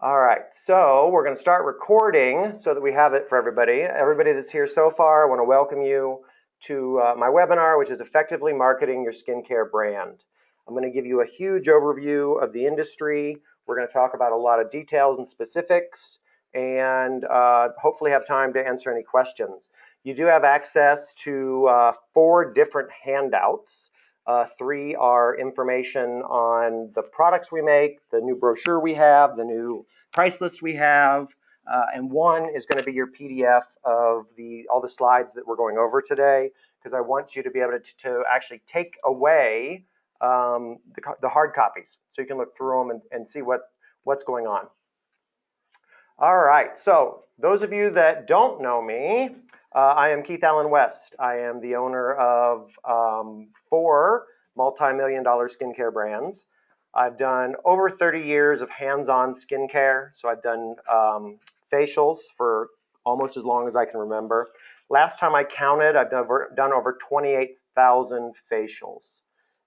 All right, so we're going to start recording so that we have it for everybody. Everybody that's here so far, I want to welcome you to my webinar, which is Effectively Marketing Your Skincare Brand. I'm going to give you a huge overview of the industry. We're going to talk about a lot of details and specifics, and hopefully have time to answer any questions. You do have access to 4 different handouts. 3 are information on the products we make, the new brochure we have, the new price list we have, and 1 is going to be your PDF of all the slides that we're going over today, because I want you to be able to actually take away the hard copies so you can look through them and see what's going on. All right, so those of you that don't know me, I am Keith Allen West. I am the owner of 4 multi-million-dollar skincare brands. I've done over 30 years of hands-on skincare, so I've done facials for almost as long as I can remember. Last time I counted, I've done over 28,000 facials.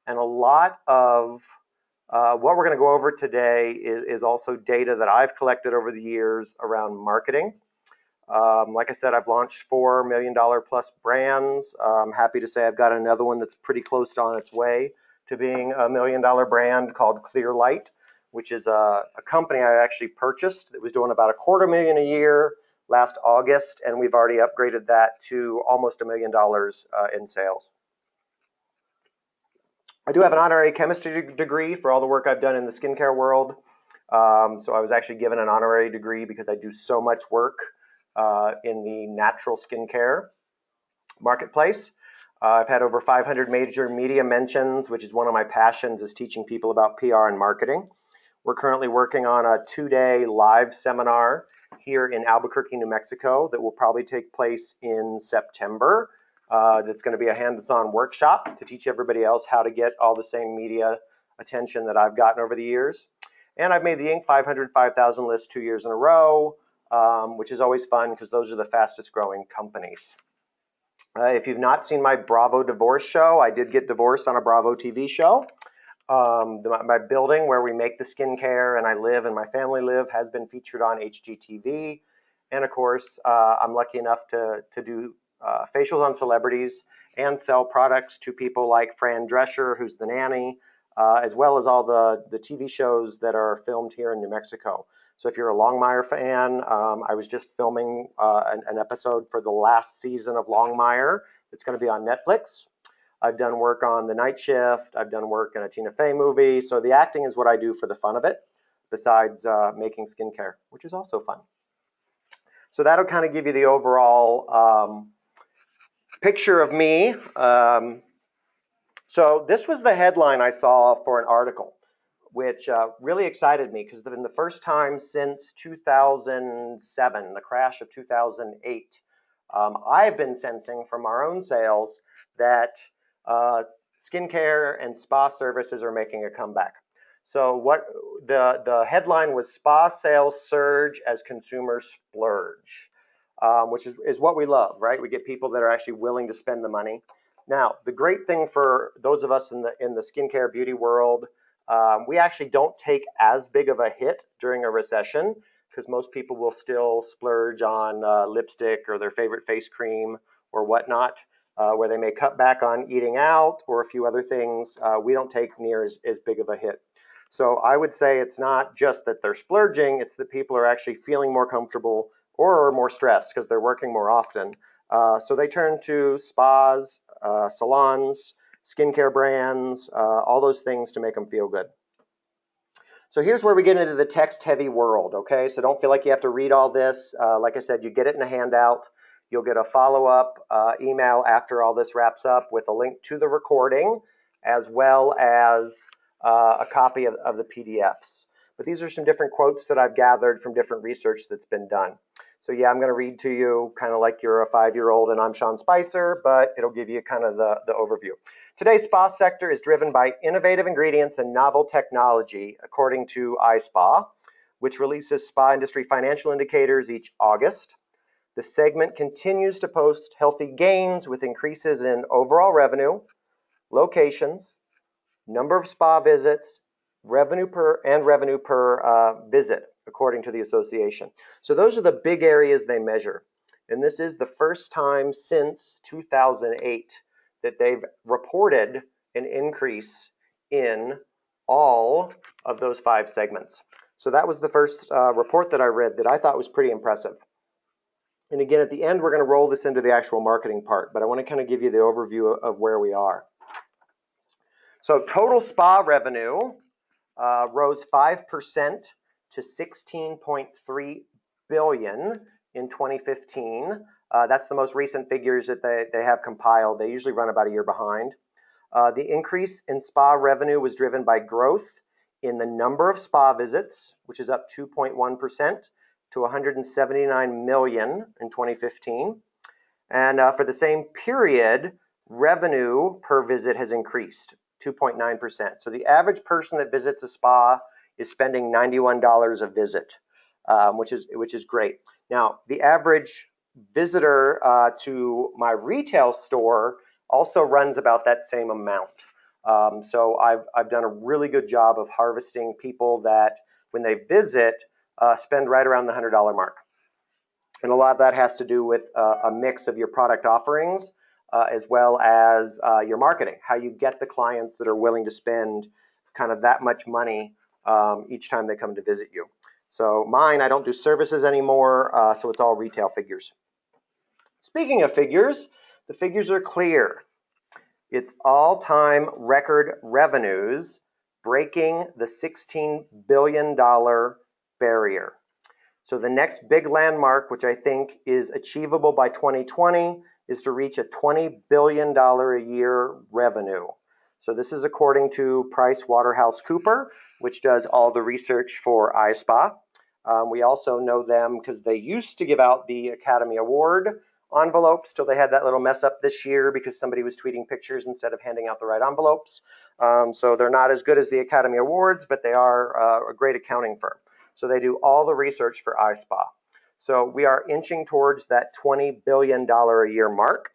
And a lot of what we're going to go over today is also data that I've collected over the years around marketing. Like I said, I've launched $4 million plus brands. I'm happy to say I've got another one that's pretty close to on its way to being a $1 million brand called Clear Light, which is a company I actually purchased that was doing about $250,000 a year last August, and we've already upgraded that to almost $1 million in sales. I do have an honorary chemistry degree for all the work I've done in the skincare world. So I was actually given an honorary degree because I do so much work in the natural skincare marketplace. I've had over 500 major media mentions, which is one of my passions, is teaching people about PR and marketing. We're currently working on a 2-day live seminar here in Albuquerque, New Mexico that will probably take place in September. That's going to be a hands-on workshop to teach everybody else how to get all the same media attention that I've gotten over the years. And I've made the Inc. 500 5,000 list 2 years in a row, which is always fun because those are the fastest growing companies. If you've not seen my Bravo divorce show, I did get divorced on a Bravo TV show. My building where we make the skincare and I live and my family live has been featured on HGTV. And of course, I'm lucky enough to do facials on celebrities and sell products to people like Fran Drescher, who's the nanny, as well as all the TV shows that are filmed here in New Mexico. So if you're a Longmire fan, I was just filming an episode for the last season of Longmire. It's going to be on Netflix. I've done work on The Night Shift. I've done work in a Tina Fey movie. So the acting is what I do for the fun of it, besides making skincare, which is also fun. So that'll kind of give you the overall picture of me. So this was the headline I saw for an article, which really excited me because in the first time since 2007, the crash of 2008, I've been sensing from our own sales that skincare and spa services are making a comeback. So what the headline was: spa sales surge as consumers splurge, which is what we love, right? We get people that are actually willing to spend the money. Now, the great thing for those of us in the skincare beauty world, we actually don't take as big of a hit during a recession because most people will still splurge on lipstick or their favorite face cream or whatnot, where they may cut back on eating out or a few other things. We don't take near as big of a hit. So I would say it's not just that they're splurging, it's that people are actually feeling more comfortable or are more stressed because they're working more often. So they turn to spas, salons, skincare brands, all those things to make them feel good. So here's where we get into the text-heavy world, okay? So don't feel like you have to read all this. Like I said, you get it in a handout. You'll get a follow-up email after all this wraps up with a link to the recording, as well as a copy of the PDFs. But these are some different quotes that I've gathered from different research that's been done. So yeah, I'm going to read to you kind of like you're a 5-year-old and I'm Sean Spicer, but it'll give you kind of the overview. Today's spa sector is driven by innovative ingredients and novel technology, according to iSpa, which releases spa industry financial indicators each August. The segment continues to post healthy gains with increases in overall revenue, locations, number of spa visits, revenue per visit. according to the association. So those are the big areas they measure. And this is the first time since 2008 that they've reported an increase in all of those 5 segments. So that was the first report that I read that I thought was pretty impressive. And again, at the end, we're going to roll this into the actual marketing part, but I want to kind of give you the overview of where we are. So total spa revenue rose 5% to $16.3 billion in 2015. That's the most recent figures that they have compiled. They usually run about a year behind. The increase in spa revenue was driven by growth in the number of spa visits, which is up 2.1% to 179 million in 2015. And for the same period, revenue per visit has increased 2.9%. So the average person that visits a spa is spending $91 a visit, which is great. Now, the average visitor to my retail store also runs about that same amount. So I've done a really good job of harvesting people that, when they visit, spend right around the $100 mark. And a lot of that has to do with a mix of your product offerings as well as your marketing, how you get the clients that are willing to spend kind of that much money each time they come to visit you. So mine, I don't do services anymore, so it's all retail figures. Speaking of figures, the figures are clear. It's all-time record revenues breaking the $16 billion barrier. So the next big landmark, which I think is achievable by 2020, is to reach a $20 billion a year revenue. So this is according to PricewaterhouseCoopers, which does all the research for iSpa. We also know them because they used to give out the Academy Award envelopes till they had that little mess up this year because somebody was tweeting pictures instead of handing out the right envelopes. So they're not as good as the Academy Awards, but they are a great accounting firm. So they do all the research for iSpa. So we are inching towards that $20 billion a year mark,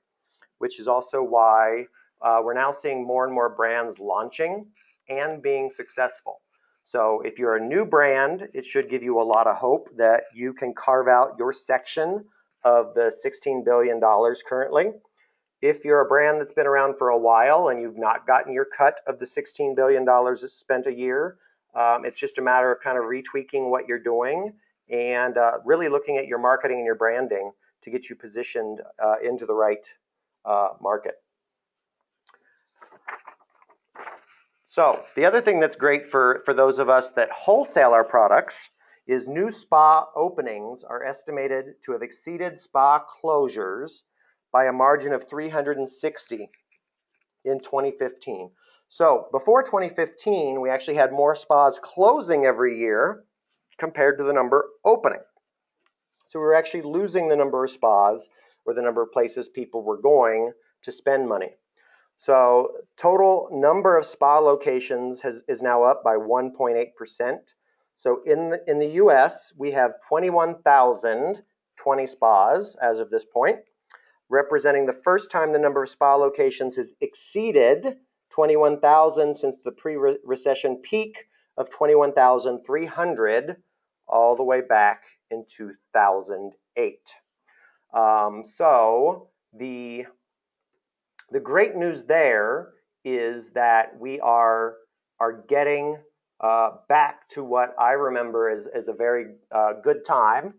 which is also why we're now seeing more and more brands launching and being successful. So if you're a new brand, it should give you a lot of hope that you can carve out your section of the $16 billion currently. If you're a brand that's been around for a while and you've not gotten your cut of the $16 billion that's spent a year, it's just a matter of kind of retweaking what you're doing and really looking at your marketing and your branding to get you positioned into the right market. So the other thing that's great for those of us that wholesale our products is new spa openings are estimated to have exceeded spa closures by a margin of 360 in 2015. So before 2015, we actually had more spas closing every year compared to the number opening. So we were actually losing the number of spas or the number of places people were going to spend money. So total number of spa locations is now up by 1.8%. So in the US, we have 21,020 spas as of this point, representing the first time the number of spa locations has exceeded 21,000 since the pre-recession peak of 21,300 all the way back in 2008. So the great news there is that we are getting back to what I remember as a very good time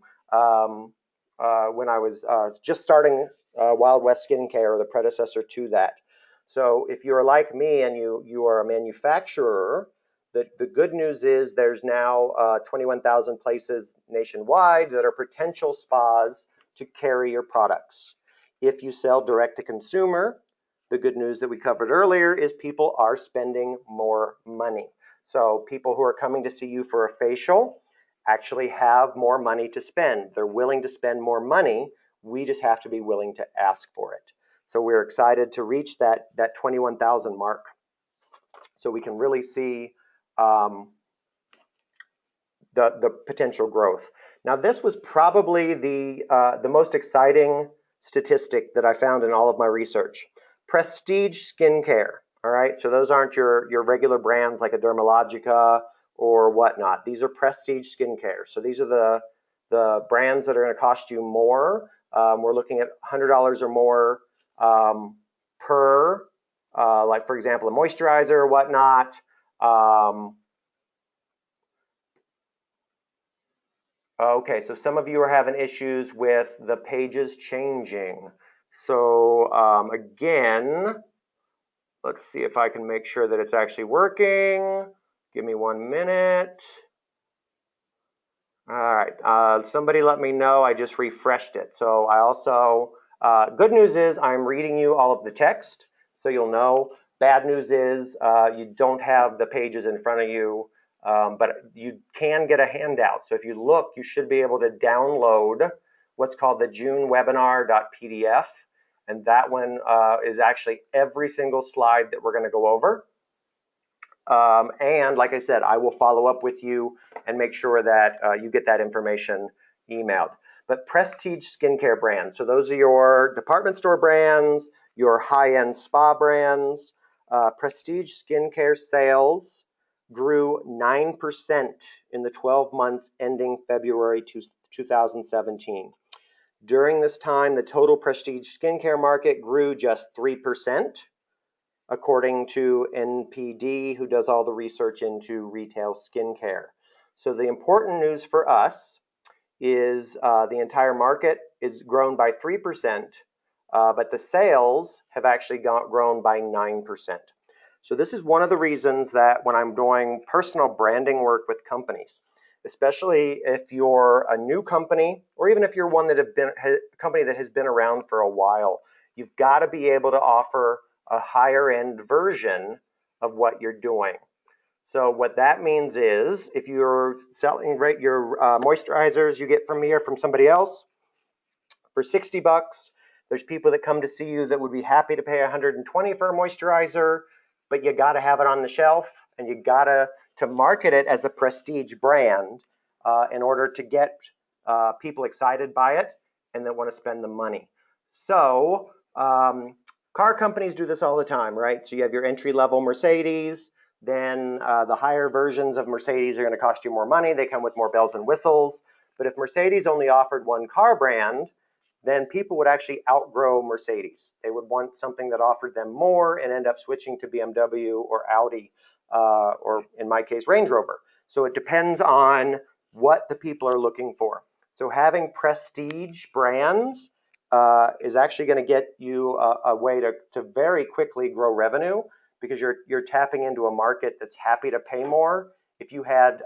when I was just starting Wild West Skincare, or the predecessor to that. So if you're like me and you are a manufacturer, the good news is there's now 21,000 places nationwide that are potential spas to carry your products. If you sell direct to consumer, the good news that we covered earlier is people are spending more money. So people who are coming to see you for a facial actually have more money to spend. They're willing to spend more money. We just have to be willing to ask for it. So we're excited to reach that 21,000 mark so we can really see the potential growth. Now, this was probably the most exciting statistic that I found in all of my research. Prestige skincare, all right? So those aren't your regular brands like a Dermalogica or whatnot. These are prestige skincare. So these are the brands that are going to cost you more. We're looking at $100 or more per, like for example, a moisturizer or whatnot. Okay, so some of you are having issues with the pages changing. So again, let's see if I can make sure that it's actually working. Give me 1 minute. All right, somebody let me know. I just refreshed it. So I also, good news is I'm reading you all of the text, so you'll know. Bad news is you don't have the pages in front of you, but you can get a handout. So if you look, you should be able to download what's called the junewebinar.pdf, and that one is actually every single slide that we're going to go over. And like I said, I will follow up with you and make sure that you get that information emailed. But prestige skincare brands, so those are your department store brands, your high-end spa brands. Prestige skincare sales grew 9% in the 12 months ending February 2017. During this time, the total prestige skincare market grew just 3%. According to NPD, who does all the research into retail skincare. So the important news for us is the entire market is grown by 3%, but the sales have actually grown by 9%. So this is one of the reasons that when I'm doing personal branding work with companies, especially if you're a new company, or even if you're one that a company that has been around for a while, you've got to be able to offer a higher end version of what you're doing. So what that means is if you're selling your moisturizers you get from me or from somebody else for $60, there's people that come to see you that would be happy to pay $120 for a moisturizer, but you got to have it on the shelf and you got to market it as a prestige brand in order to get people excited by it and that want to spend the money. So car companies do this all the time, right? So you have your entry-level Mercedes, then the higher versions of Mercedes are going to cost you more money. They come with more bells and whistles. But if Mercedes only offered one car brand, then people would actually outgrow Mercedes. They would want something that offered them more and end up switching to BMW or Audi, or in my case, Range Rover. So it depends on what the people are looking for. So having prestige brands is actually going to get you a way to very quickly grow revenue, because you're tapping into a market that's happy to pay more if you had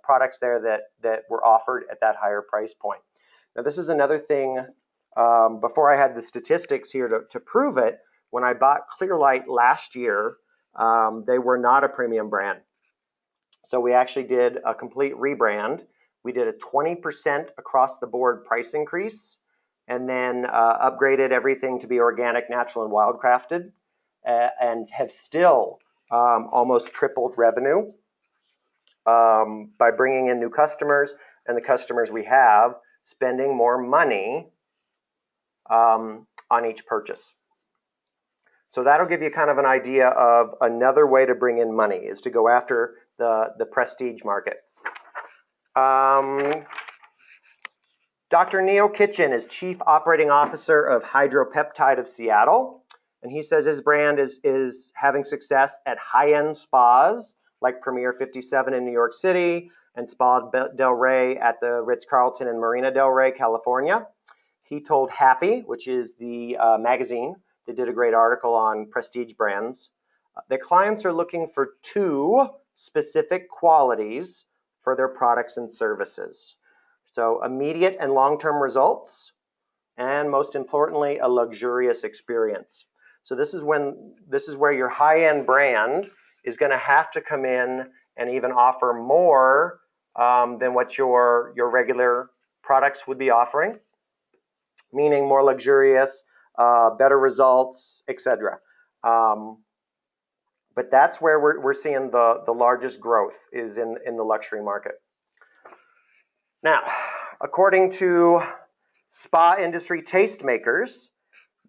products there that were offered at that higher price point. Now this is another thing, before I had the statistics here to prove it, when I bought Clearlight last year, they were not a premium brand. So we actually did a complete rebrand. We did a 20% across the board price increase, and then upgraded everything to be organic, natural, and wildcrafted, and have still almost tripled revenue by bringing in new customers, and the customers we have spending more money on each purchase. So that'll give you kind of an idea of another way to bring in money, is to go after the prestige market. Dr. Neil Kitchen is Chief Operating Officer of Hydropeptide of Seattle, and he says his brand is having success at high-end spas like Premier 57 in New York City and Spa Del Rey at the Ritz-Carlton in Marina Del Rey, California. He told Happy, which is the magazine that did a great article on prestige brands, that clients are looking for 2 specific qualities for their products and services. So immediate and long-term results, and most importantly, a luxurious experience. So this is where your high-end brand is going to have to come in and even offer more than what your regular products would be offering, meaning more luxurious, better results, etc. But that's where we're seeing the largest growth is in the luxury market. Now, according to spa industry tastemakers,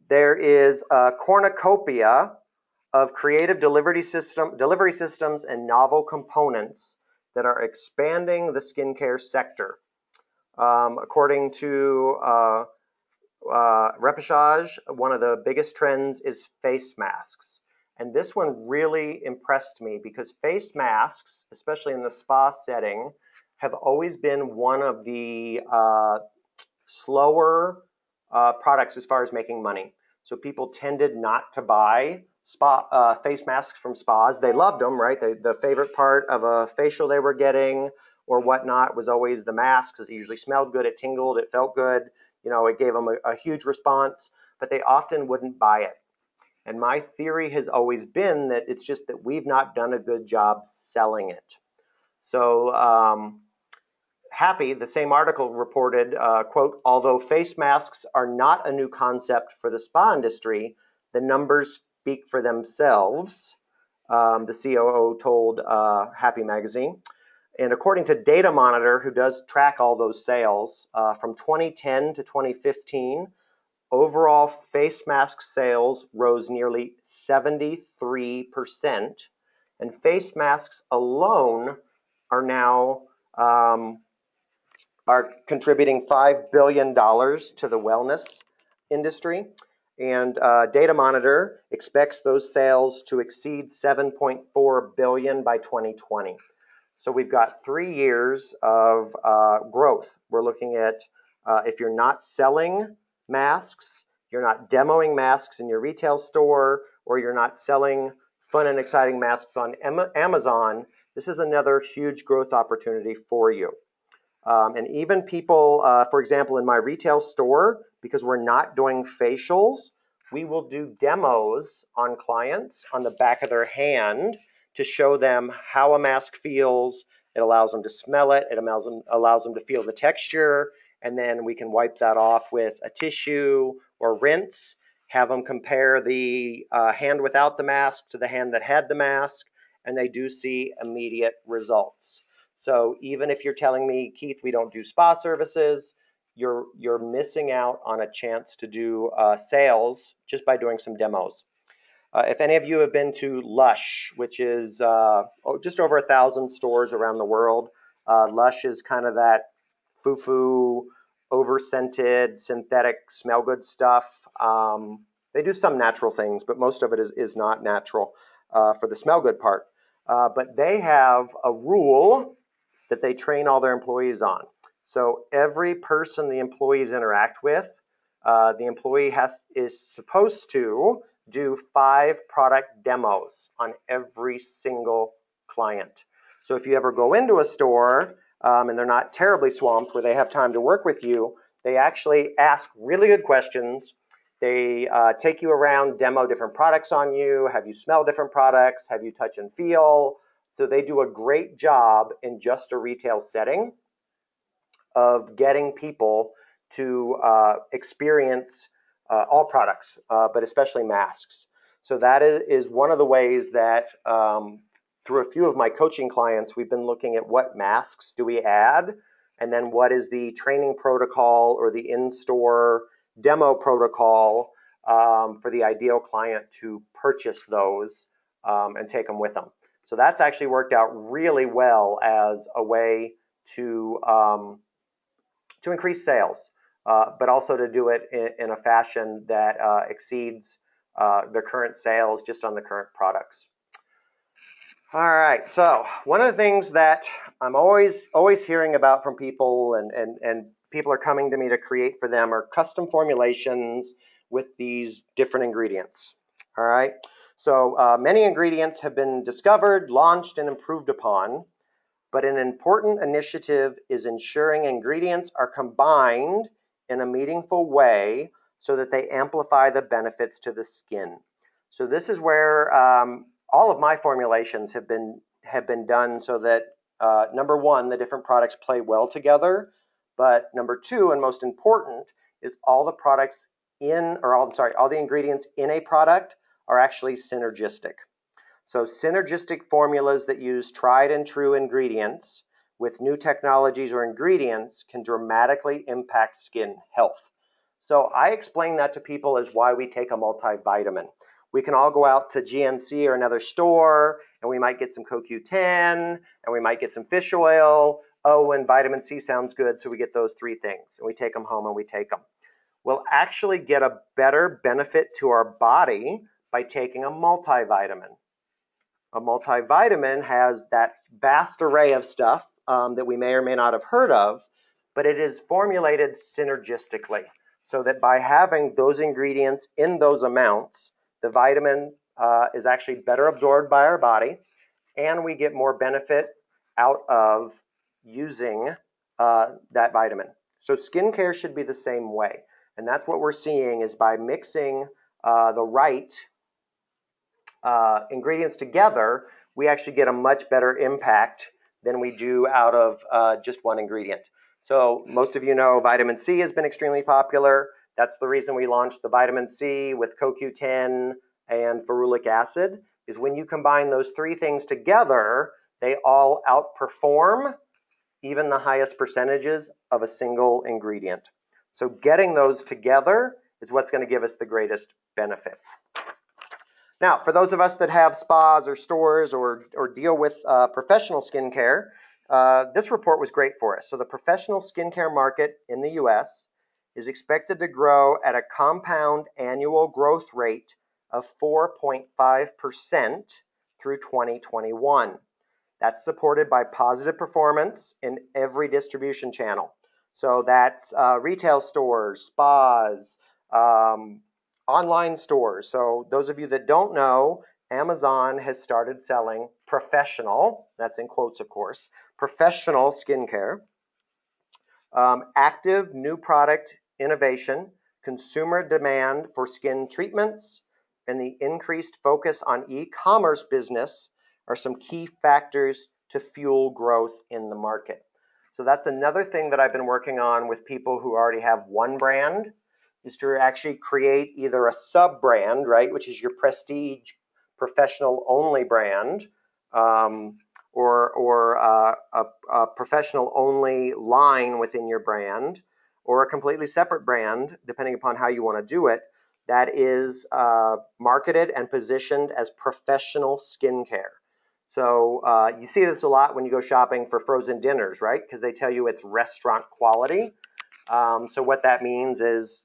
there is a cornucopia of creative delivery systems and novel components that are expanding the skincare sector. According to Reportage, one of the biggest trends is face masks. And this one really impressed me because face masks, especially in the spa setting, have always been one of the slower products as far as making money. So people tended not to buy face masks from spas. They loved them, right? The favorite part of a facial they were getting or whatnot was always the mask because it usually smelled good, it tingled, it felt good. You know, it gave them a huge response, but they often wouldn't buy it. And my theory has always been that it's just that we've not done a good job selling it. So Happy, the same article reported, quote, although face masks are not a new concept for the spa industry, the numbers speak for themselves, the COO told Happy Magazine. And according to Data Monitor, who does track all those sales, from 2010 to 2015, overall face mask sales rose nearly 73%, and face masks alone are now are contributing $5 billion to the wellness industry. And Data Monitor expects those sales to exceed $7.4 billion by 2020. So we've got 3 years of growth. We're looking at if you're not selling masks, you're not demoing masks in your retail store, or you're not selling fun and exciting masks on Amazon, this is another huge growth opportunity for you. And even people, for example, in my retail store, because we're not doing facials, we will do demos on clients on the back of their hand to show them how a mask feels. It allows them to smell it. It allows them to feel the texture. And then we can wipe that off with a tissue or rinse, have them compare the hand without the mask to the hand that had the mask, and they do see immediate results. So even if you're telling me, Keith, we don't do spa services, you're missing out on a chance to do sales just by doing some demos. If any of you have been to Lush, which is just over 1,000 stores around the world, Lush is kind of that foo-foo, over-scented, synthetic, smell-good stuff. They do some natural things, but most of it is not natural for the smell-good part. But they have a rule that they train all their employees on. So every person the employees interact with, the employee is supposed to do 5 product demos on every single client. So if you ever go into a store and they're not terribly swamped where they have time to work with you, they actually ask really good questions. They take you around, demo different products on you, have you smell different products, have you touch and feel. So they do a great job in just a retail setting of getting people to experience all products, but especially masks. So that is one of the ways that through a few of my coaching clients, we've been looking at what masks do we add, and then what is the training protocol or the in-store demo protocol for the ideal client to purchase those and take them with them. So that's actually worked out really well as a way to increase sales, but also to do it in a fashion that exceeds the current sales just on the current products. All right, so one of the things that I'm always hearing about from people and people are coming to me to create for them are custom formulations with these different ingredients. All right, so many ingredients have been discovered, launched, and improved upon, but an important initiative is ensuring ingredients are combined in a meaningful way so that they amplify the benefits to the skin. So this is where all of my formulations have been done so that number one, the different products play well together, but number two, and most important, is all the ingredients in a product are actually synergistic. So synergistic formulas that use tried and true ingredients with new technologies or ingredients can dramatically impact skin health. So I explain that to people as why we take a multivitamin. we can all go out to GNC or another store and we might get some CoQ10 and we might get some fish oil. Oh, and vitamin C sounds good, so we get those three things and we take them home and we take them. We'll actually get a better benefit to our body by taking a multivitamin. A multivitamin has that vast array of stuff that we may or may not have heard of, but it is formulated synergistically so that by having those ingredients in those amounts, the vitamin is actually better absorbed by our body, and we get more benefit out of using that vitamin. So skincare should be the same way, and that's what we're seeing is by mixing the right ingredients together, we actually get a much better impact than we do out of just one ingredient. So most of you know vitamin C has been extremely popular. That's the reason we launched the vitamin C with CoQ10 and ferulic acid, is when you combine those three things together, they all outperform even the highest percentages of a single ingredient. So getting those together is what's going to give us the greatest benefit. Now, for those of us that have spas or stores or deal with professional skincare, this report was great for us. So the professional skincare market in the US is expected to grow at a compound annual growth rate of 4.5% through 2021. That's supported by positive performance in every distribution channel. So that's retail stores, spas, online stores. So those of you that don't know, Amazon has started selling professional, that's in quotes of course, professional skincare, active new product innovation, consumer demand for skin treatments, and the increased focus on e-commerce business are some key factors to fuel growth in the market. So that's another thing that I've been working on with people who already have one brand, is to actually create either a sub-brand, right, which is your prestige professional only brand, or a professional only line within your brand, or a completely separate brand, depending upon how you want to do it, that is marketed and positioned as professional skincare. So you see this a lot when you go shopping for frozen dinners, right? Because they tell you it's restaurant quality. So what that means is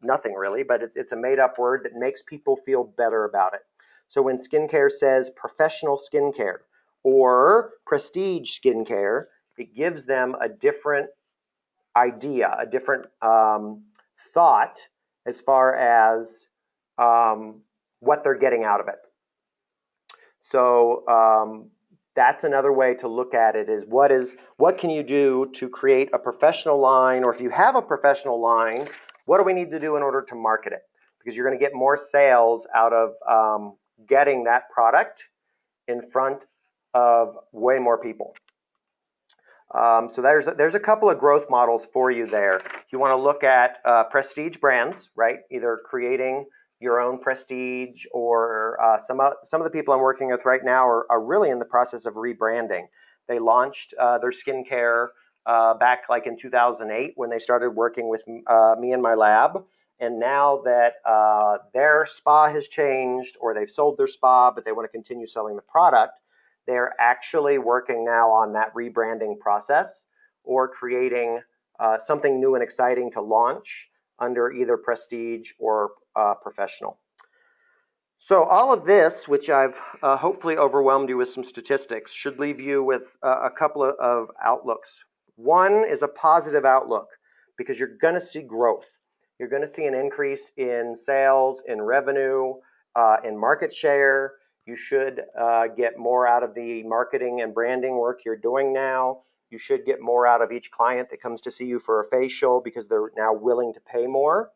nothing really, but it's a made-up word that makes people feel better about it. So when skincare says professional skincare or prestige skincare, it gives them a different idea, a different thought as far as what they're getting out of it. So that's another way to look at it, is what can you do to create a professional line, or if you have a professional line, what do we need to do in order to market it? Because you're going to get more sales out of getting that product in front of way more people. So there's a couple of growth models for you there. You want to look at prestige brands, right? Either creating your own prestige, or some of the people I'm working with right now are really in the process of rebranding. They launched their skincare back like in 2008 when they started working with me in my lab. And now that their spa has changed, or they've sold their spa, but they want to continue selling the product, they're actually working now on that rebranding process, or creating something new and exciting to launch under either prestige or professional. So all of this, which I've hopefully overwhelmed you with some statistics, should leave you with a couple of outlooks. One is a positive outlook, because you're going to see growth. You're going to see an increase in sales, in revenue, in market share. You should get more out of the marketing and branding work you're doing now. You should get more out of each client that comes to see you for a facial, because they're now willing to pay more.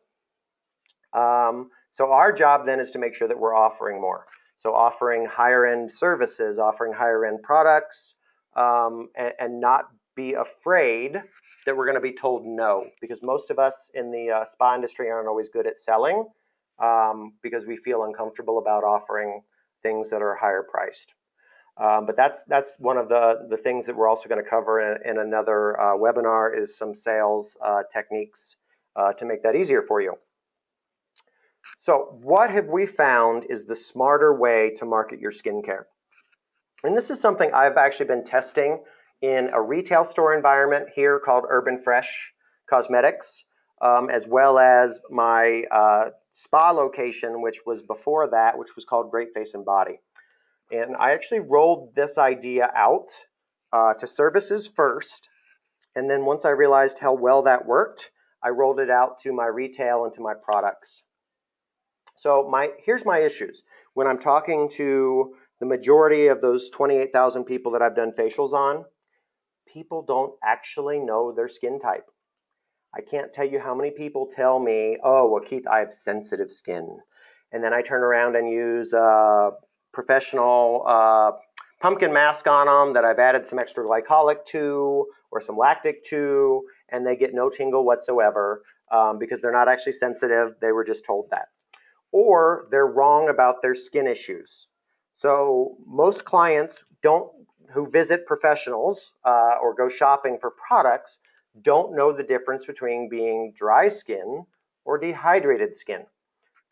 So our job then is to make sure that we're offering more. So offering higher end services, offering higher end products, and not be afraid that we're going to be told no, because most of us in the spa industry aren't always good at selling, because we feel uncomfortable about offering things that are higher priced. But that's one of the things that we're also going to cover in another webinar, is some sales techniques to make that easier for you. So what have we found is the smarter way to market your skincare? And this is something I've actually been testing in a retail store environment here called Urban Fresh Cosmetics, as well as my spa location, which was before that, which was called Great Face and Body. And I actually rolled this idea out to services first. And then once I realized how well that worked, I rolled it out to my retail and to my products. So here's my issues. When I'm talking to the majority of those 28,000 people that I've done facials on, people don't actually know their skin type. I can't tell you how many people tell me, oh, well, Keith, I have sensitive skin. And then I turn around and use a professional pumpkin mask on them that I've added some extra glycolic to or some lactic to, and they get no tingle whatsoever because they're not actually sensitive. They were just told that. Or they're wrong about their skin issues. So most clients who visit professionals or go shopping for products don't know the difference between being dry skin or dehydrated skin.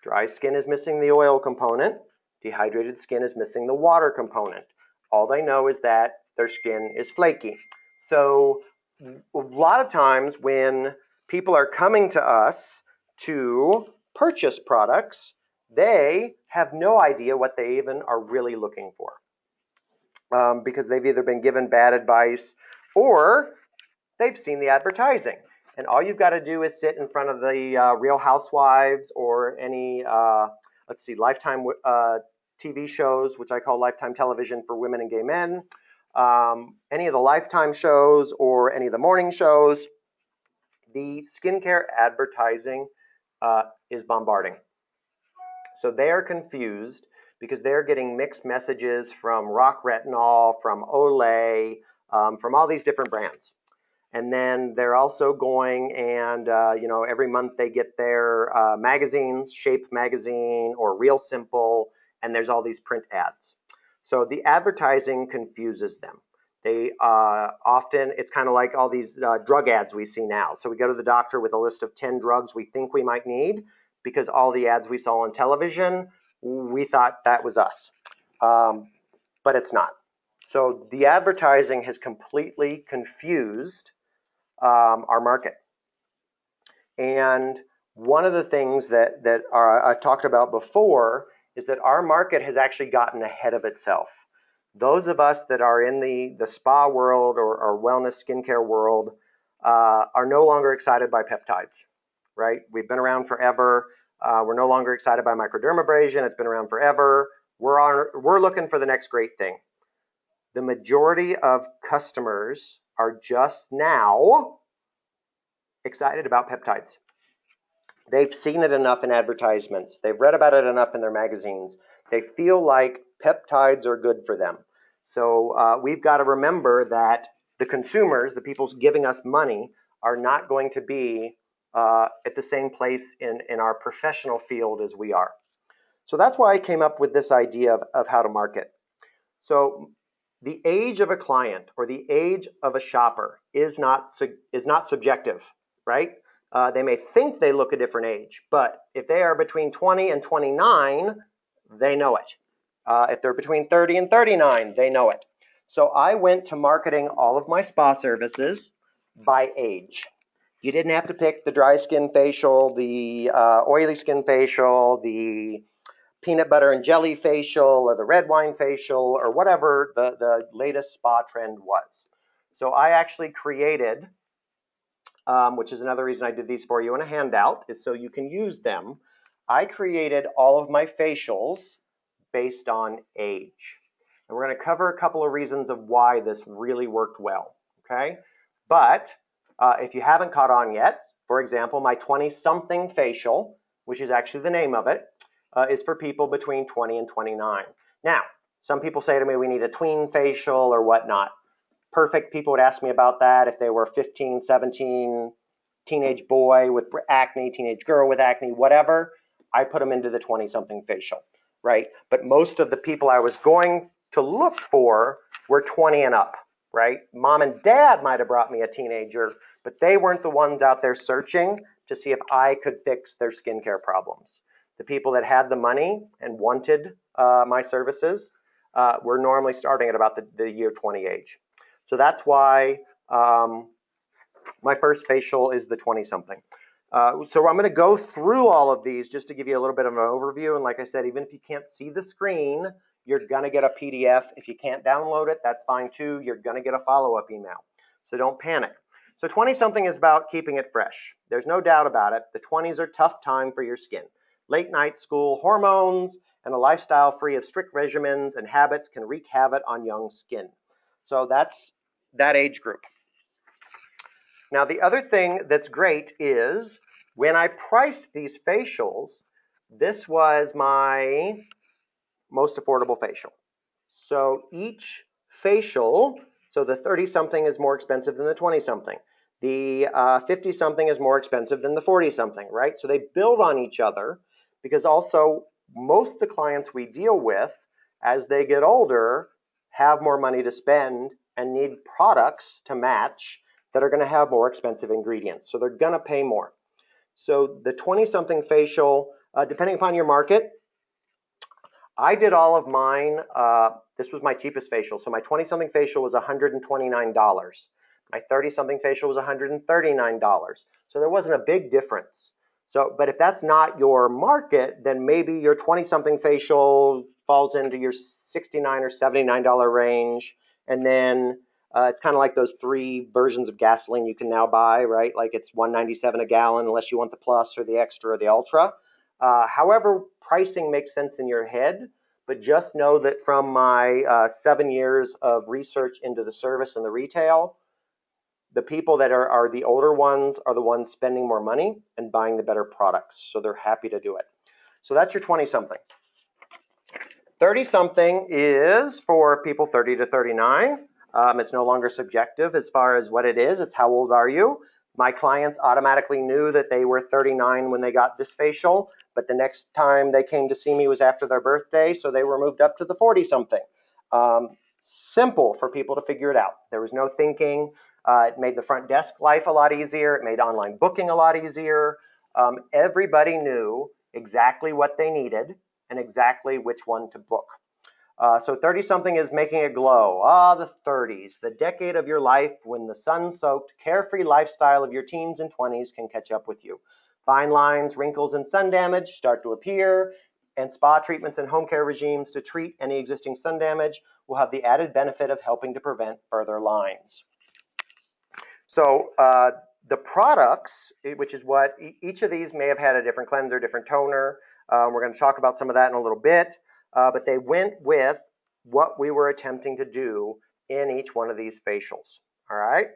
Dry skin is missing the oil component. Dehydrated skin is missing the water component. All they know is that their skin is flaky. So a lot of times when people are coming to us to purchase products, they have no idea what they even are really looking for because they've either been given bad advice or they've seen the advertising. And all you've got to do is sit in front of the Real Housewives or any, Lifetime TV shows, which I call Lifetime Television for women and gay men, any of the Lifetime shows or any of the morning shows. The skincare advertising is bombarding. So they are confused because they're getting mixed messages from Rock Retinol, from Olay, from all these different brands. And then they're also going and, every month they get their magazines, Shape Magazine or Real Simple, and there's all these print ads. So the advertising confuses them. They often, it's kind of like all these drug ads we see now. So we go to the doctor with a list of 10 drugs we think we might need because all the ads we saw on television, we thought that was us. But it's not. So the advertising has completely confused our market. And one of the things that I talked about before is that our market has actually gotten ahead of itself. Those of us that are in the spa world or wellness skincare world are no longer excited by peptides, right? We've been around forever. We're no longer excited by microdermabrasion. It's been around forever. We're looking for the next great thing. The majority of customers are just now excited about peptides. They've seen it enough in advertisements. They've read about it enough in their magazines. They feel like peptides are good for them. So we've got to remember that the consumers, the people giving us money, are not going to be at the same place in our professional field as we are. So that's why I came up with this idea of how to market. So the age of a client or the age of a shopper is not subjective, right? They may think they look a different age, but if they are between 20 and 29, they know it. If they're between 30 and 39, they know it. So I went to marketing all of my spa services by age. You didn't have to pick the dry skin facial, the oily skin facial, the peanut butter and jelly facial or the red wine facial or whatever the latest spa trend was. So I actually created, which is another reason I did these for you in a handout, is so you can use them. I created all of my facials based on age. And we're going to cover a couple of reasons of why this really worked well, okay? But if you haven't caught on yet, for example, my 20-something facial, which is actually the name of it, is for people between 20 and 29. Now, some people say to me, we need a tween facial or whatnot. Perfect. People would ask me about that if they were 15, 17, teenage boy with acne, teenage girl with acne, whatever. I put them into the 20-something facial, right? But most of the people I was going to look for were 20 and up, right? Mom and dad might have brought me a teenager, but they weren't the ones out there searching to see if I could fix their skincare problems. The people that had the money and wanted my services were normally starting at about the year 20 age. So that's why my first facial is the 20-something. So I'm going to go through all of these just to give you a little bit of an overview. And like I said, even if you can't see the screen, you're going to get a PDF. If you can't download it, that's fine too. You're going to get a follow-up email. So don't panic. So 20-something is about keeping it fresh. There's no doubt about it. The 20s are a tough time for your skin. Late night school hormones and a lifestyle free of strict regimens and habits can wreak havoc on young skin. So that's that age group. Now, the other thing that's great is when I priced these facials, this was my most affordable facial. So each facial, so the 30-something is more expensive than the 20-something. The 50-something is more expensive than the 40-something, right? So they build on each other because also most of the clients we deal with, as they get older, have more money to spend and need products to match that are going to have more expensive ingredients. So they're going to pay more. So the 20-something facial, depending upon your market, I did all of mine. This was my cheapest facial. So my 20-something facial was $129. My 30-something facial was $139. So there wasn't a big difference. So, but if that's not your market, then maybe your 20-something facial falls into your $69 or $79 range. And then it's kind of like those 3 versions of gasoline you can now buy, right? Like it's $1.97 a gallon unless you want the plus or the extra or the ultra. However, pricing makes sense in your head, but just know that from my 7 years of research into the service and the retail, the people that are the older ones are the ones spending more money and buying the better products. So they're happy to do it. So that's your 20-something. 30-something is for people 30 to 39. It's no longer subjective as far as what it is. It's how old are you? My clients automatically knew that they were 39 when they got this facial, but the next time they came to see me was after their birthday, so they were moved up to the 40-something. Simple for people to figure it out. There was no thinking. It made the front desk life a lot easier. It made online booking a lot easier. Everybody knew exactly what they needed and exactly which one to book. So 30-something is making it glow. The 30s, the decade of your life when the sun-soaked, carefree lifestyle of your teens and 20s can catch up with you. Fine lines, wrinkles, and sun damage start to appear, and spa treatments and home care regimes to treat any existing sun damage will have the added benefit of helping to prevent further lines. So the products, which is what each of these may have had a different cleanser, different toner. We're going to talk about some of that in a little bit. But they went with what we were attempting to do in each one of these facials. All right.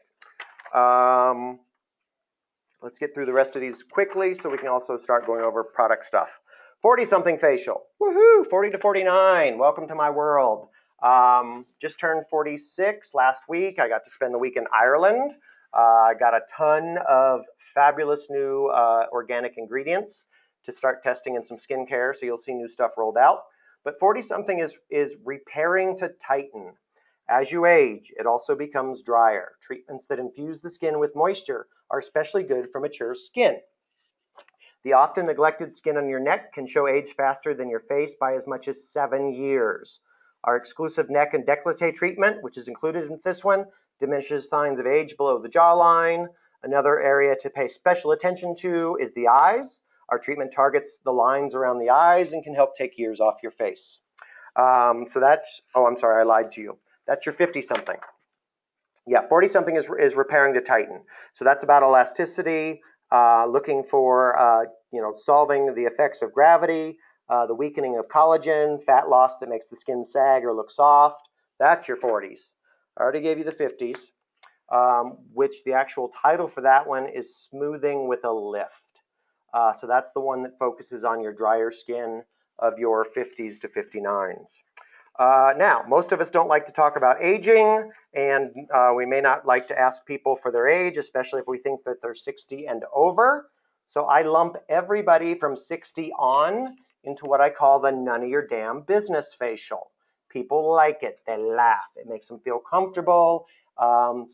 Let's get through the rest of these quickly so we can also start going over product stuff. 40-something facial. Woohoo! 40 to 49. Welcome to my world. Just turned 46 last week. I got to spend the week in Ireland. I got a ton of fabulous new organic ingredients to start testing in some skincare, so you'll see new stuff rolled out. But 40-something is repairing to tighten. As you age, it also becomes drier. Treatments that infuse the skin with moisture are especially good for mature skin. The often neglected skin on your neck can show age faster than your face by as much as 7 years. Our exclusive neck and décolleté treatment, which is included in this one, diminishes signs of age below the jawline. Another area to pay special attention to is the eyes. Our treatment targets the lines around the eyes and can help take years off your face. So that's, oh, I'm sorry, I lied to you. That's your 50-something. Yeah, 40-something is repairing to tighten. So that's about elasticity, looking for, solving the effects of gravity, the weakening of collagen, fat loss that makes the skin sag or look soft. That's your 40s. I already gave you the 50s, which the actual title for that one is Smoothing with a Lift. So that's the one that focuses on your drier skin of your 50s to 59s. Now, most of us don't like to talk about aging, and we may not like to ask people for their age, especially if we think that they're 60 and over. So I lump everybody from 60 on into what I call the none of your damn business facial. People like it. They laugh. It makes them feel comfortable. How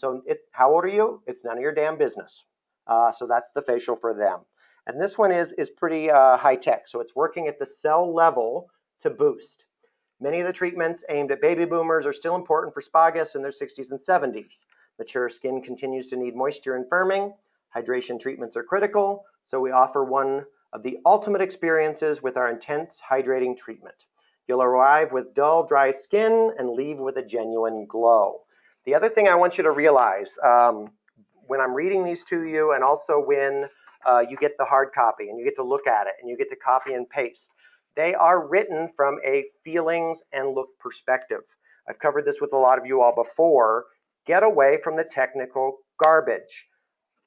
old are you? It's none of your damn business. So that's the facial for them. And this one is pretty high tech. So it's working at the cell level to boost. Many of the treatments aimed at baby boomers are still important for spa guests in their 60s and 70s. Mature skin continues to need moisture and firming. Hydration treatments are critical, so we offer one of the ultimate experiences with our intense hydrating treatment. You'll arrive with dull, dry skin and leave with a genuine glow. The other thing I want you to realize when I'm reading these to you, and also when you get the hard copy and you get to look at it and you get to copy and paste, they are written from a feelings and look perspective. I've covered this with a lot of you all before. Get away from the technical garbage.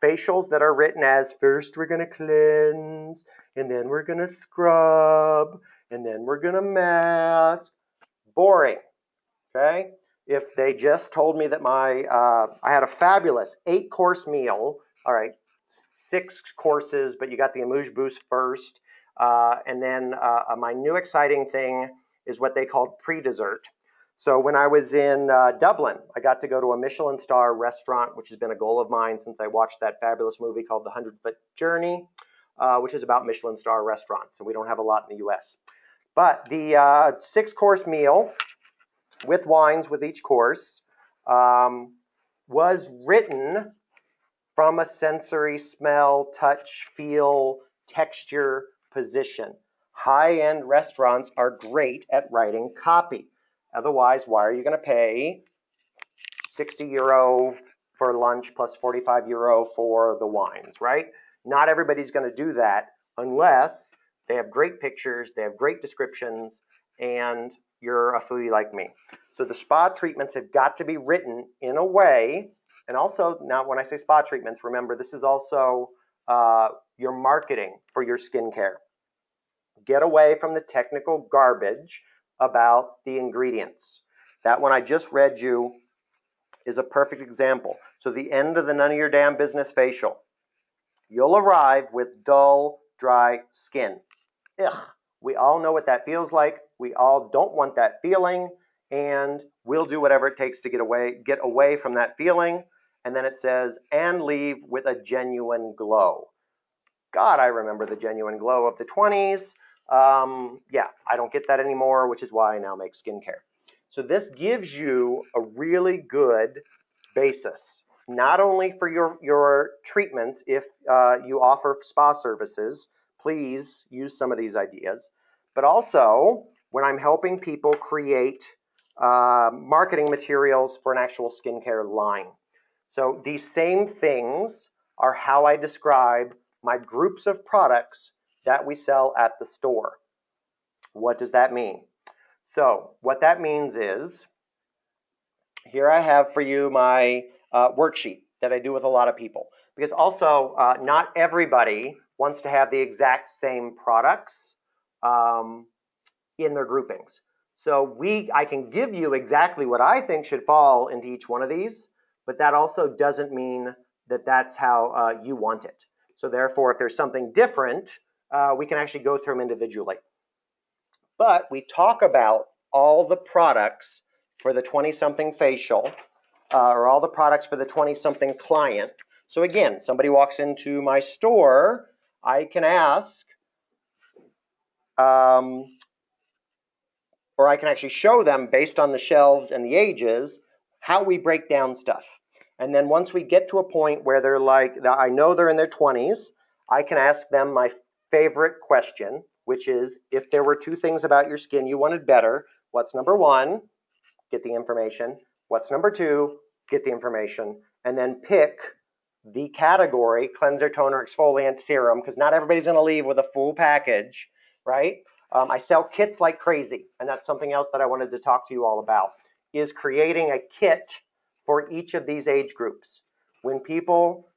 Facials that are written as, first we're going to cleanse, and then we're going to scrub, and then we're going to mask. Boring, okay? If they just told me that I had a fabulous 8-course meal, all right, 6 courses, but you got the Amuse Boost first, and then my new exciting thing is what they called pre-dessert. So when I was in Dublin, I got to go to a Michelin star restaurant, which has been a goal of mine since I watched that fabulous movie called The 100-Foot Journey, which is about Michelin star restaurants, and we don't have a lot in the US. But the 6-course meal with wines with each course was written from a sensory smell, touch, feel, texture position. High-end restaurants are great at writing copy. Otherwise, why are you going to pay 60 euro for lunch plus 45 euro for the wines, right? Not everybody's going to do that unless they have great pictures, they have great descriptions, and you're a foodie like me. So the spa treatments have got to be written in a way, and also, now when I say spa treatments, remember this is also your marketing for your skincare. Get away from the technical garbage about the ingredients. That one I just read you is a perfect example. So the end of the None of Your Damn Business facial. You'll arrive with dull, dry skin. Ugh. We all know what that feels like. We all don't want that feeling, and we'll do whatever it takes to get away from that feeling. And then it says, and leave with a genuine glow. God, I remember the genuine glow of the 20s. Yeah, I don't get that anymore, which is why I now make skincare. So this gives you a really good basis, not only for your treatments. If you offer spa services, please use some of these ideas, but also when I'm helping people create marketing materials for an actual skincare line. So these same things are how I describe my groups of products that we sell at the store. What does that mean? So what that means is, here I have for you my worksheet that I do with a lot of people. Because also, not everybody wants to have the exact same products in their groupings. So I can give you exactly what I think should fall into each one of these, but that also doesn't mean that that's how you want it. So therefore, if there's something different, we can actually go through them individually. But we talk about all the products for the 20-something facial, or all the products for the 20-something client. So again, somebody walks into my store, I can ask, or I can actually show them based on the shelves and the ages, how we break down stuff. And then once we get to a point where they're like, I know they're in their 20s, I can ask them my favorite question, which is, if there were 2 things about your skin you wanted better, what's number 1? Get the information. What's number 2? Get the information. And then pick the category, cleanser, toner, exfoliant, serum, because not everybody's going to leave with a full package, right? I sell kits like crazy, and that's something else that I wanted to talk to you all about, is creating a kit for each of these age groups. When people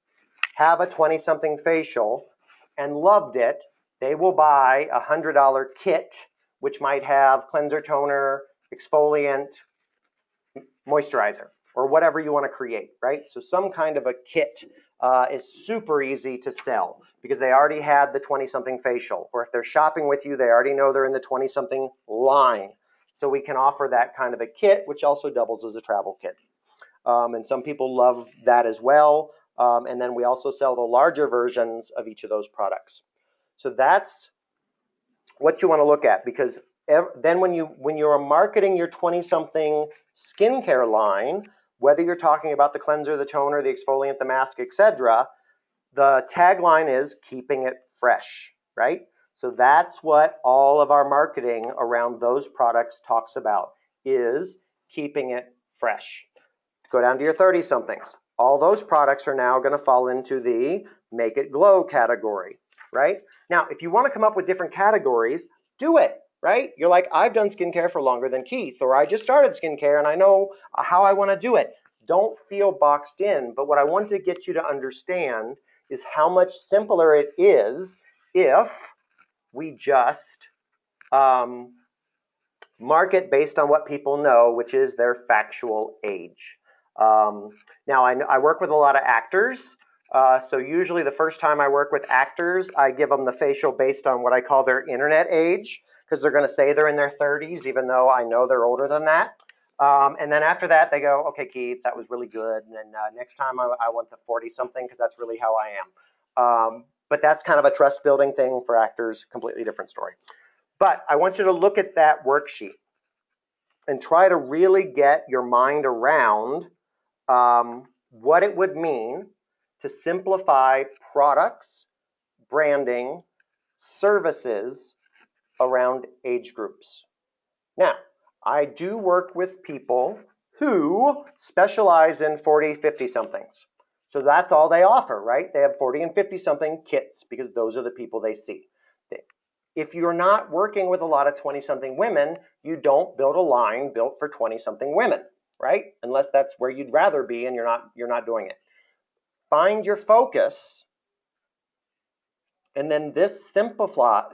have a 20-something facial and loved it, they will buy a $100 kit, which might have cleanser, toner, exfoliant, moisturizer, or whatever you want to create, right? So some kind of a kit is super easy to sell because they already had the 20-something facial, or if they're shopping with you, they already know they're in the 20-something line. So we can offer that kind of a kit, which also doubles as a travel kit. And some people love that as well. And then we also sell the larger versions of each of those products. So that's what you want to look at, because then when you're marketing your 20-something skincare line, whether you're talking about the cleanser, the toner, the exfoliant, the mask, etc., the tagline is keeping it fresh, right? So that's what all of our marketing around those products talks about, is keeping it fresh. Go down to your 30-somethings. All those products are now going to fall into the make it glow category, right? Now, if you want to come up with different categories, do it, right? You're like, I've done skincare for longer than Keith, or I just started skincare and I know how I want to do it. Don't feel boxed in, but what I want to get you to understand is how much simpler it is if we just market based on what people know, which is their factual age. Now, I work with a lot of actors, so usually the first time I work with actors, I give them the facial based on what I call their internet age, because they're going to say they're in their 30s, even though I know they're older than that. And then after that, they go, okay, Keith, that was really good. And then next time I want the 40-something, because that's really how I am. But that's kind of a trust-building thing for actors, completely different story. But I want you to look at that worksheet and try to really get your mind around what it would mean to simplify products, branding, services around age groups. Now, I do work with people who specialize in 40, 50-somethings. So that's all they offer, right? They have 40 and 50-something kits because those are the people they see. If you're not working with a lot of 20-something women, you don't build a line built for 20-something women, right? Unless that's where you'd rather be and you're not doing it. Find your focus, and then this simplifies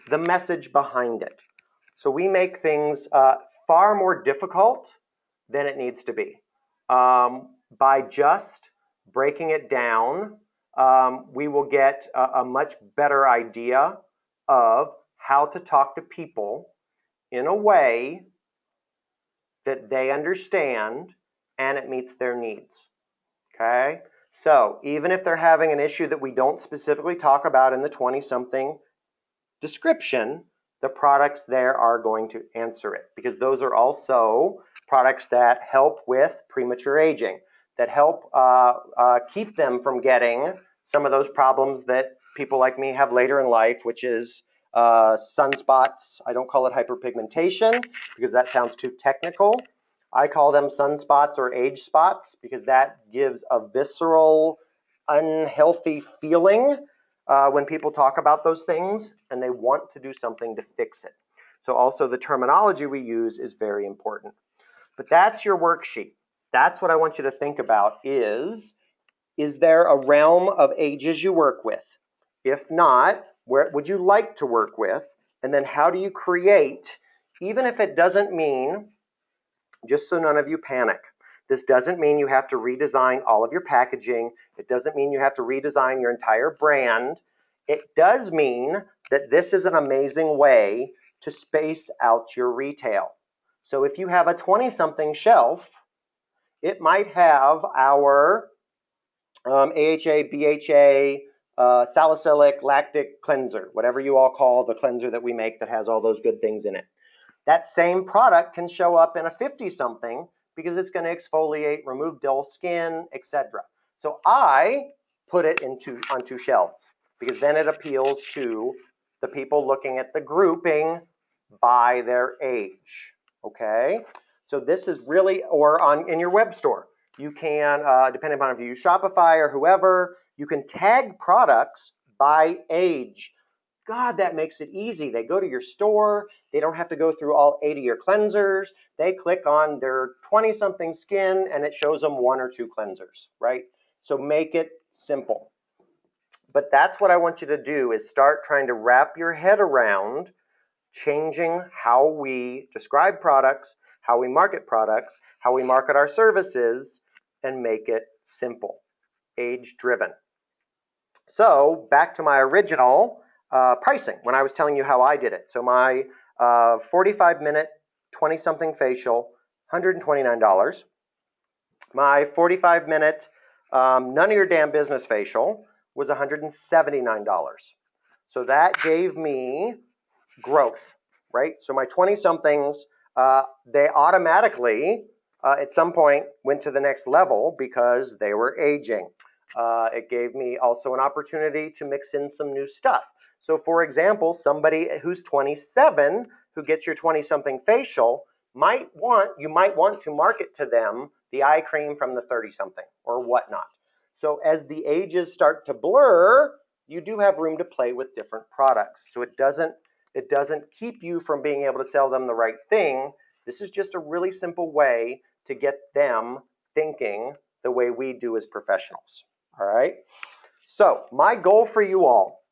the message behind it. So we make things far more difficult than it needs to be. By just breaking it down, we will get a much better idea of how to talk to people in a way that they understand and it meets their needs. Okay? So even if they're having an issue that we don't specifically talk about in the 20-something description, the products there are going to answer it, because those are also products that help with premature aging, that help keep them from getting some of those problems that people like me have later in life, which is sunspots. I don't call it hyperpigmentation because that sounds too technical. I call them sunspots or age spots because that gives a visceral, unhealthy feeling when people talk about those things and they want to do something to fix it. So also the terminology we use is very important. But that's your worksheet. That's what I want you to think about is there a realm of ages you work with? If not, where would you like to work with? And then how do you create, even if it doesn't mean, just so none of you panic, this doesn't mean you have to redesign all of your packaging. It doesn't mean you have to redesign your entire brand. It does mean that this is an amazing way to space out your retail. So if you have a 20-something shelf, it might have our AHA, BHA, salicylic, lactic cleanser, whatever you all call the cleanser that we make that has all those good things in it. That same product can show up in a 50-something because it's going to exfoliate, remove dull skin, etc. So I put it onto shelves because then it appeals to the people looking at the grouping by their age. Okay? So this is really, or in your web store, you can, depending upon if you use Shopify or whoever, you can tag products by age. God, that makes it easy. They go to your store. They don't have to go through all 8 of your cleansers. They click on their 20-something skin and it shows them 1 or 2 cleansers, right? So make it simple. But that's what I want you to do is start trying to wrap your head around changing how we describe products, how we market products, how we market our services, and make it simple, age-driven. So back to my original pricing when I was telling you how I did it. So my 45-minute 20-something facial, $129. My 45-minute none of your damn business facial was $179. So that gave me growth, right? So my 20-somethings, they automatically at some point went to the next level because they were aging. It gave me also an opportunity to mix in some new stuff. So for example, somebody who's 27 who gets your 20-something facial you might want to market to them the eye cream from the 30-something or whatnot. So as the ages start to blur, you do have room to play with different products. So it doesn't keep you from being able to sell them the right thing. This is just a really simple way to get them thinking the way we do as professionals. All right. So my goal for you all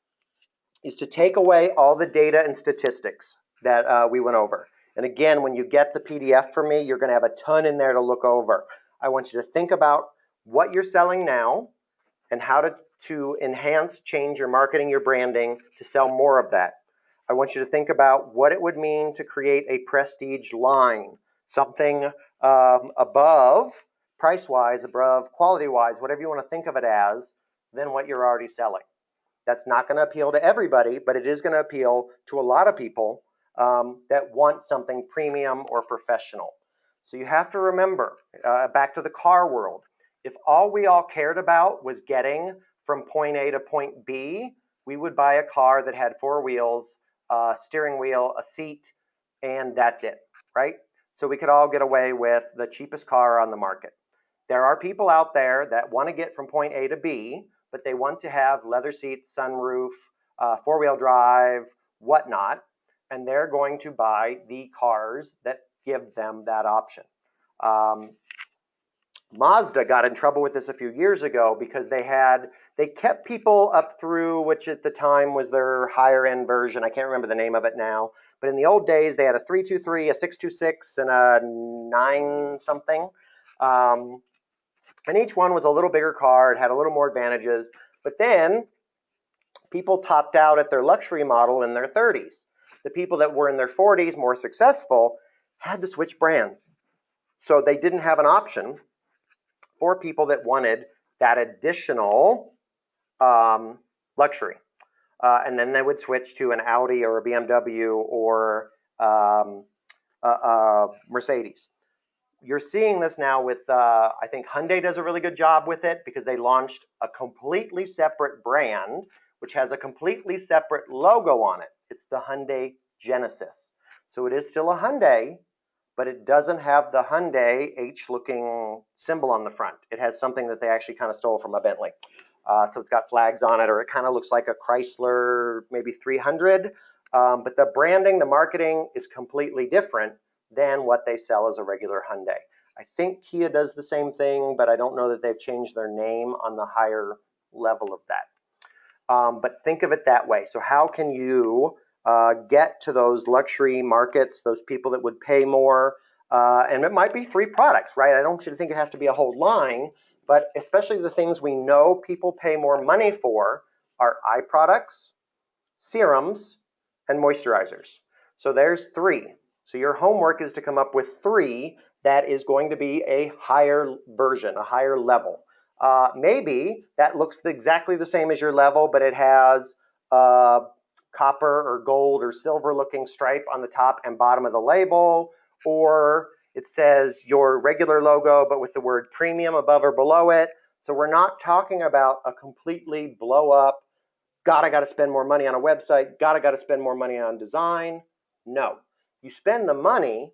is to take away all the data and statistics that we went over. And again, when you get the PDF from me, you're going to have a ton in there to look over. I want you to think about what you're selling now and how to enhance, change your marketing, your branding to sell more of that. I want you to think about what it would mean to create a prestige line, something above, price-wise, above, quality-wise, whatever you want to think of it as, than what you're already selling. That's not going to appeal to everybody, but it is going to appeal to a lot of people that want something premium or professional. So you have to remember, back to the car world, if all we all cared about was getting from point A to point B, we would buy a car that had 4 wheels, a steering wheel, a seat, and that's it, right? So we could all get away with the cheapest car on the market. There are people out there that want to get from point A to B, but they want to have leather seats, sunroof, 4-wheel drive, whatnot, and they're going to buy the cars that give them that option. Mazda got in trouble with this a few years ago because they kept people up through, which at the time was their higher end version. I can't remember the name of it now. But in the old days, they had a 323, a 626, and a 9 something. And each one was a little bigger car. It had a little more advantages. But then people topped out at their luxury model in their 30s. The people that were in their 40s, more successful, had to switch brands. So they didn't have an option for people that wanted that additional luxury. And then they would switch to an Audi or a BMW or a Mercedes. You're seeing this now with, I think Hyundai does a really good job with it because they launched a completely separate brand, which has a completely separate logo on it. It's the Hyundai Genesis. So it is still a Hyundai, but it doesn't have the Hyundai H-looking symbol on the front. It has something that they actually kind of stole from a Bentley. So it's got flags on it, or it kind of looks like a Chrysler, maybe 300. But the branding, the marketing is completely different than what they sell as a regular Hyundai. I think Kia does the same thing, but I don't know that they've changed their name on the higher level of that. But think of it that way. So how can you get to those luxury markets, those people that would pay more? And it might be free products, right? I don't want you to think it has to be a whole line, but especially the things we know people pay more money for are eye products, serums, and moisturizers. So there's 3. So your homework is to come up with 3 that is going to be a higher version, a higher level. Maybe that looks exactly the same as your level, but it has copper or gold or silver looking stripe on the top and bottom of the label, or it says your regular logo, but with the word premium above or below it. So we're not talking about a completely blow up, I got to spend more money on a website, got to spend more money on design. No, you spend the money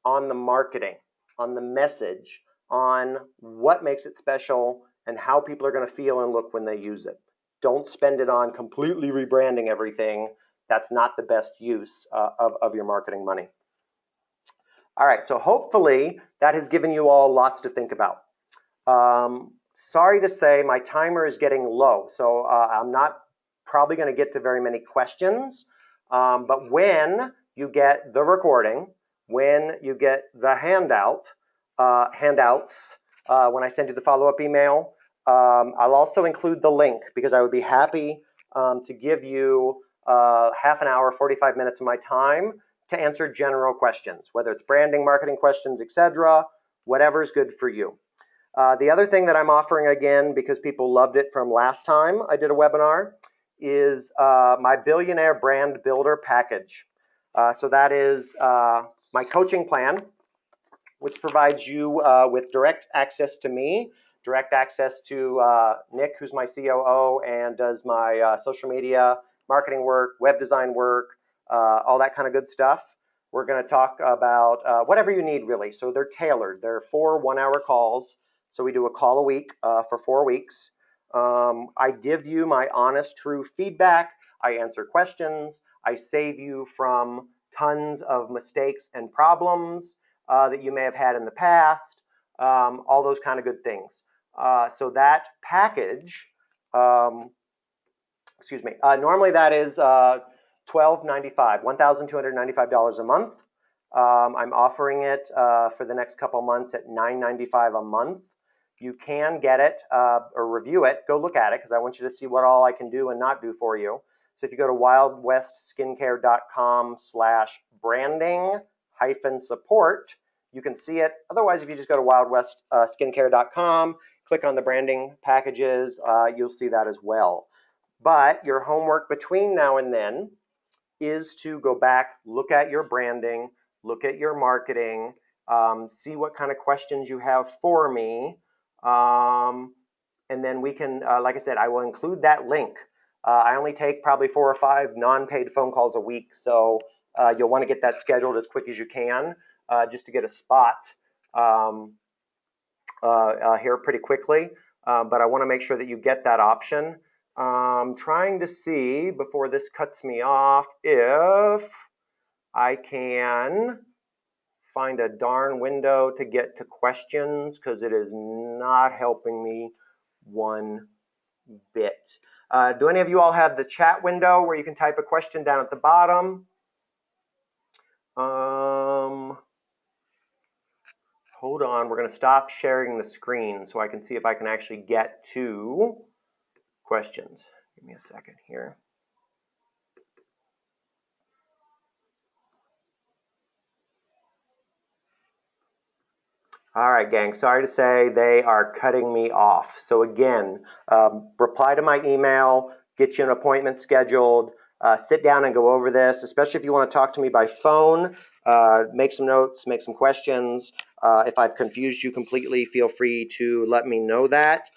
on the marketing, on the message, on what makes it special and how people are going to feel and look when they use it. Don't spend it on completely rebranding everything. That's not the best use of your marketing money. All right, so hopefully that has given you all lots to think about. Sorry to say my timer is getting low, so I'm not probably going to get to very many questions. But when you get the recording, when you get the handouts, when I send you the follow-up email, I'll also include the link because I would be happy to give you half an hour, 45 minutes of my time to answer general questions, whether it's branding, marketing questions, etc., whatever's good for you. The other thing that I'm offering again, because people loved it from last time I did a webinar, is my Billionaire Brand Builder package. So that is my coaching plan, which provides you with direct access to me, direct access to Nick, who's my COO and does my social media, marketing work, web design work, all that kind of good stuff. We're going to talk about whatever you need, really. So they're tailored. They're 4 one-hour calls. So we do a call a week for 4 weeks. I give you my honest, true feedback. I answer questions. I save you from tons of mistakes and problems that you may have had in the past, all those kind of good things. So that package, normally that is $1,295, $1,295 a month. I'm offering it for the next couple months at $995 a month. You can get it or review it. Go look at it because I want you to see what all I can do and not do for you. So if you go to wildwestskincare.com/branding-support, you can see it. Otherwise, if you just go to wildwestskincare.com, click on the branding packages, you'll see that as well. But your homework between now and then is to go back, look at your branding, look at your marketing, see what kind of questions you have for me. And then we can, like I said, I will include that link. I only take probably 4 or 5 non-paid phone calls a week, so you'll want to get that scheduled as quick as you can just to get a spot here pretty quickly. But I want to make sure that you get that option. Trying to see before this cuts me off if I can find a darn window to get to questions because it is not helping me one bit. Do any of you all have the chat window where you can type a question down at the bottom? Hold on, we're going to stop sharing the screen so I can see if I can actually get to questions. Give me a second here. All right, gang, sorry to say they are cutting me off. So again, reply to my email, get you an appointment scheduled, sit down and go over this, especially if you want to talk to me by phone, make some notes, make some questions. If I've confused you completely, feel free to let me know that.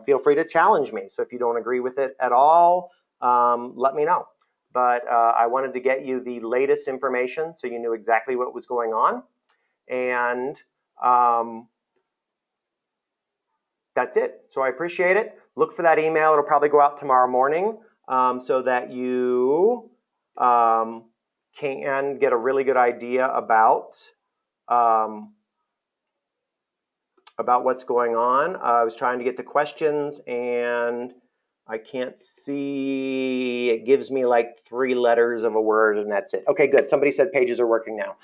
Feel free to challenge me. So if you don't agree with it at all, let me know. But I wanted to get you the latest information so you knew exactly what was going on. And that's it. So I appreciate it. Look for that email. It'll probably go out tomorrow morning so that you can get a really good idea about what's going on. I was trying to get the questions and I can't see. It gives me like 3 letters of a word and that's it. Okay, good. Somebody said pages are working now.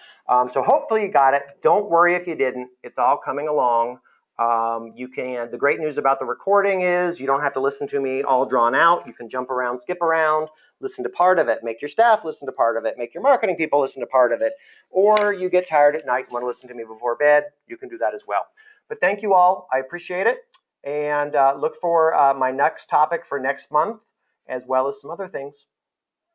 So hopefully you got it. Don't worry if you didn't. It's all coming along. The great news about the recording is you don't have to listen to me all drawn out. You can jump around, skip around, listen to part of it, make your staff listen to part of it, make your marketing people listen to part of it, or you get tired at night and want to listen to me before bed, you can do that as well. But thank you all. I appreciate it. And look for my next topic for next month, as well as some other things.